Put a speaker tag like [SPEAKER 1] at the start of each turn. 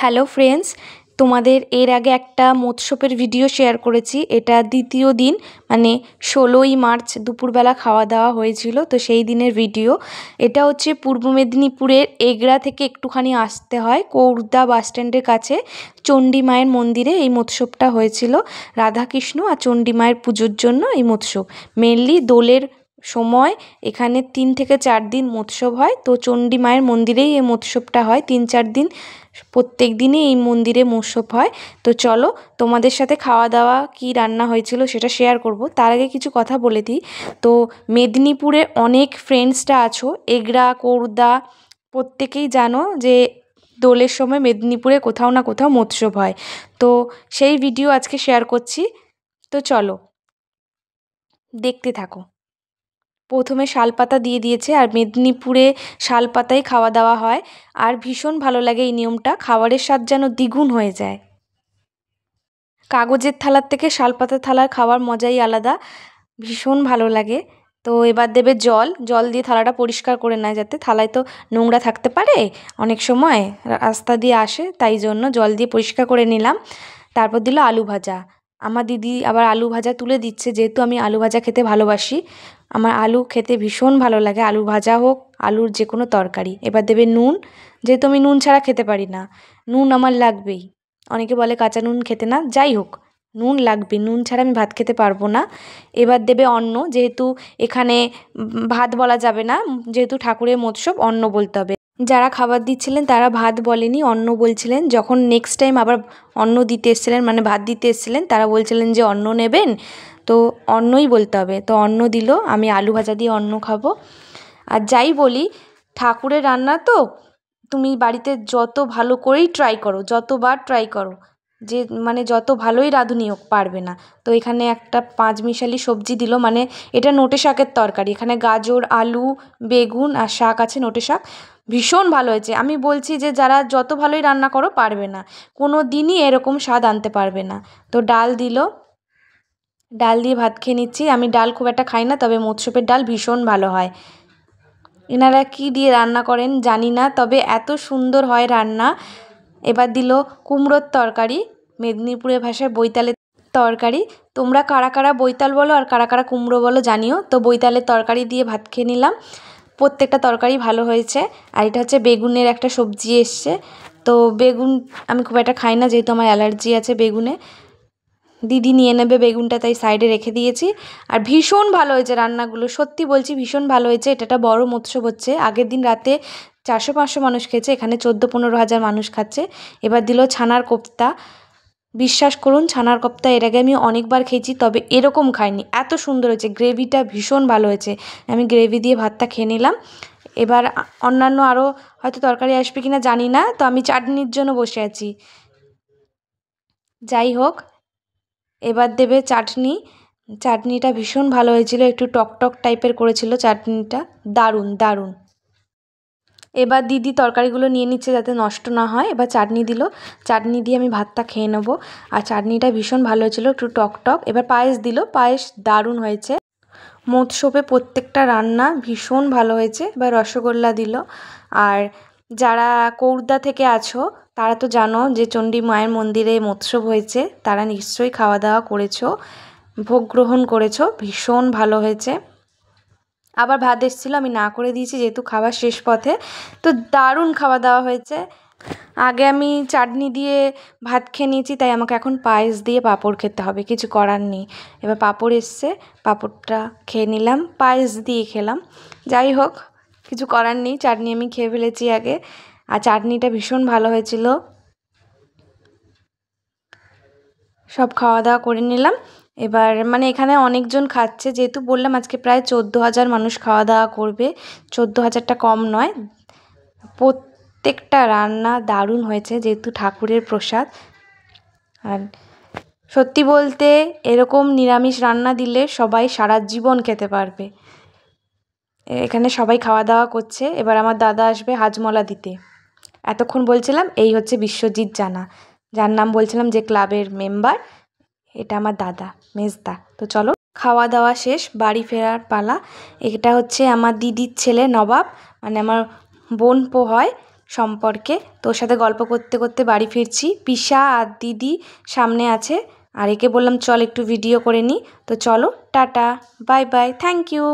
[SPEAKER 1] Hello friends, তোমাদের এর আগে একটা মৎস্যপের ভিডিও শেয়ার করেছি। এটা দ্বিতীয় দিন, মানে 16ই মার্চ দুপুরবেলা খাওয়া দাওয়া হয়েছিল, তো সেই দিনের ভিডিও। এটা হচ্ছে পূর্ব মেদিনীপুরের এগরা থেকে একটুখানি আসতে হয়, কৌড়দা বাসস্ট্যান্ডের কাছে চণ্ডী মায়ের মন্দিরে এই মৎস্যপটা হয়েছিল। রাধাকৃষ্ণ আর চণ্ডী মায়ের পুজোর জন্য এই মৎস্যপ মেনলি দোলের সময় এখানে 3 থেকে 4 দিন মৎস্যপ হয়। তো চণ্ডী মায়ের মন্দিরেই এই মৎস্যপটা হয় 3-4 দিন, প্রত্যেক দিনই এই মন্দিরে মৎস্যপ হয়। তো চলো তোমাদের সাথে খাওয়া দাওয়া কি রান্না হয়েছিল সেটা শেয়ার করব। তার আগে কিছু কথা বলে দিই। তো মেদিনীপুরে অনেক ফ্রেন্ডসরা আছো, এগরা কৌড়দা প্রত্যেকেই জানো যে দোলের সময় মেদিনীপুরে কোথাও না কোথাও মৎস্যপ হয়। তো সেই ভিডিও আজকে শেয়ার করছি। তো চলো দেখতে থাকো। প্রথমে শালপাতা দিয়ে দিয়েছে, আর মেদিনীপুরে শালপাতায় খাওয়া দাওয়া হয়, আর ভীষণ ভালো লাগে এই নিয়মটা। খাবারের স্বাদ যেন দ্বিগুণ হয়ে যায়। কাগজের থালার থেকে শালপাতার থালার খাওয়ার মজাই আলাদা, ভীষণ ভালো লাগে। তো এবার দেবে জল। জল দিয়ে থালাটা পরিষ্কার করে নেয়, যাতে থালায় তো নোংরা থাকতে পারে, অনেক সময় রাস্তা দিয়ে আসে, তাই জন্য জল দিয়ে পরিষ্কার করে নিলাম। তারপর দিল আলু ভাজা। আমার দিদি আবার আলু ভাজা তুলে দিচ্ছে, যেহেতু আমি আলু ভাজা খেতে ভালোবাসি। আমার আলু খেতে ভীষণ ভালো লাগে, আলু ভাজা হোক, আলুর যে কোনো তরকারি। এবার দেবে নুন, যেহেতু আমি নুন ছাড়া খেতে পারি না, নুন আমার লাগবেই। অনেকে বলে কাঁচা নুন খেতে না, যাই হোক নুন লাগবে, নুন ছাড়া আমি ভাত খেতে পারবো না। এবার দেবে অন্ন, যেহেতু এখানে ভাত বলা যাবে না, যেহেতু ঠাকুরের মৎস্যব, অন্ন বলতে হবে। যারা খাবার দিচ্ছিলেন তারা ভাত বলেনি, অন্ন বলছিলেন। যখন নেক্সট টাইম আবার অন্ন দিতে এসেছিলেন, মানে ভাত দিতে এসেছিলেন, তারা বলছিলেন যে অন্ন নেবেন, তো অন্নই বলতে হবে। তো অন্ন দিল, আমি আলু ভাজা দিয়ে অন্ন খাবো। আর যাই বলি, ঠাকুরের রান্না তো তুমি বাড়িতে যত ভালো করেই ট্রাই করো, যতবার ট্রাই করো, যে মানে যত ভালোই রাঁধুনি হোক, পারবে না। তো এখানে একটা পাঁচমিশালি সবজি দিল, মানে এটা নোটে শাকের তরকারি। এখানে গাজর, আলু, বেগুন আর শাক আছে, নোটে শাক। ভীষণ ভালো হয়েছে। আমি বলছি যে যারা যত ভালোই রান্না করো, পারবে না, কোনো দিনই এরকম স্বাদ আনতে পারবে না। তো ডাল দিল, ডাল দিয়ে ভাত খেয়ে নিচ্ছি। আমি ডাল খুব একটা খাই না, তবে মৎস্যপের ডাল ভীষণ ভালো হয়। এনারা কি দিয়ে রান্না করেন জানি না, তবে এত সুন্দর হয় রান্না। এবার দিল কুমড়োর তরকারি, মেদিনীপুরের ভাষায় বৈতালের তরকারি। তোমরা কারা কারা বৈতাল বলো আর কারা কারা কুমড়ো বলো জানিও। তো বৈতালের তরকারি দিয়ে ভাত খেয়ে নিলাম। প্রত্যেকটা তরকারি ভালো হয়েছে। আর এটা হচ্ছে বেগুনের একটা সবজি এসছে। তো বেগুন আমি খুব একটা খাই না, যেহেতু আমার অ্যালার্জি আছে বেগুনে। দিদি নিয়ে নেবে বেগুনটা, তাই সাইডে রেখে দিয়েছি। আর ভীষণ ভালো হয়েছে রান্নাগুলো, সত্যি বলছি ভীষণ ভালো হয়েছে। এটা একটা বড় মৎস্যব হচ্ছে, আগের দিন রাতে 400-500 মানুষ খেয়েছে, এখানে 14-15 হাজার মানুষ খাচ্ছে। এবার দিল ছানার কোপ্তা। বিশ্বাস করুন, ছানার কোপ্তা এর আগে আমি অনেকবার খেয়েছি, তবে এরকম খাইনি, এত সুন্দর হয়েছে। গ্রেভিটা ভীষণ ভালো হয়েছে। আমি গ্রেভি দিয়ে ভাতটা খেয়ে নিলাম। এবার অন্যান্য আরও হয়তো তরকারি আসবে কিনা জানি না, তো আমি চাটনির জন্য বসে আছি। যাই হোক, এবার দেবে চাটনি। চাটনিটা ভীষণ ভালো হয়েছিল, একটু টকটক টাইপের করেছিল চাটনিটা, দারুণ দারুণ। এবার দিদি তরকারিগুলো নিয়ে নিচ্ছে যাতে নষ্ট না হয়। এবার চাটনি দিল, চাটনি দিয়ে আমি ভাতটা খেয়ে নেবো। আর চাটনিটা ভীষণ ভালো হয়েছিল, একটু টকটক। এবার পায়েস দিল, পায়েস দারুণ হয়েছে। মৎস্যপে প্রত্যেকটা রান্না ভীষণ ভালো হয়েছে। এবার রসগোল্লা দিল। আর যারা কৌড়দা থেকে আছো তারা তো জানো যে চণ্ডী মায়ের মন্দিরে মৎস্যপ হয়েছে, তারা নিশ্চয়ই খাওয়া দাওয়া করেছো, ভোগ গ্রহণ করেছো, ভীষণ ভালো হয়েছে। আবার ভাত এসেছিলো, আমি না করে দিয়েছি যেহেতু খাবার শেষ পথে। তো দারুণ খাওয়া দাওয়া হয়েছে। আগে আমি চাটনি দিয়ে ভাত খেয়ে নিয়েছি, তাই আমাকে এখন পায়েস দিয়ে পাঁপড় খেতে হবে, কিছু করার নেই। এবার পাঁপড় এসছে, পাঁপড়টা খেয়ে নিলাম, পায়েস দিয়ে খেলাম। যাই হোক, কিছু করার নেই, চাটনি আমি খেয়ে ফেলেছি আগে। আর চাটনিটা ভীষণ ভালো হয়েছিল। সব খাওয়া দাওয়া করে নিলাম। এবার মানে এখানে অনেকজন খাচ্ছে, যেহেতু বললাম আজকে প্রায় 14,000 মানুষ খাওয়া দাওয়া করবে। 14,000টা কম নয়। প্রত্যেকটা রান্না দারুণ হয়েছে, যেহেতু ঠাকুরের প্রসাদ। আর সত্যি বলতে এরকম নিরামিষ রান্না দিলে সবাই সারা জীবন খেতে পারবে। এখানে সবাই খাওয়া দাওয়া করছে। এবার আমার দাদা আসবে হাজমলা দিতে। এতক্ষণ বলছিলাম এই হচ্ছে বিশ্বজিৎ জানা, যার নাম বলছিলাম যে ক্লাবের মেম্বার, এটা আমার দাদা, মেজদা। তো চলো, খাওয়া দাওয়া শেষ, বাড়ি ফেরার পালা। এটা হচ্ছে আমার দিদির ছেলে নবাব, মানে আমার বোনপো হয়। সম্পর্কে। তোর সাথে গল্প করতে করতে বাড়ি ফিরছি। পিসা আর দিদি সামনে আছে, আর একে বললাম চল একটু ভিডিও করে নিই। তো চলো, tata, bye bye, thank you.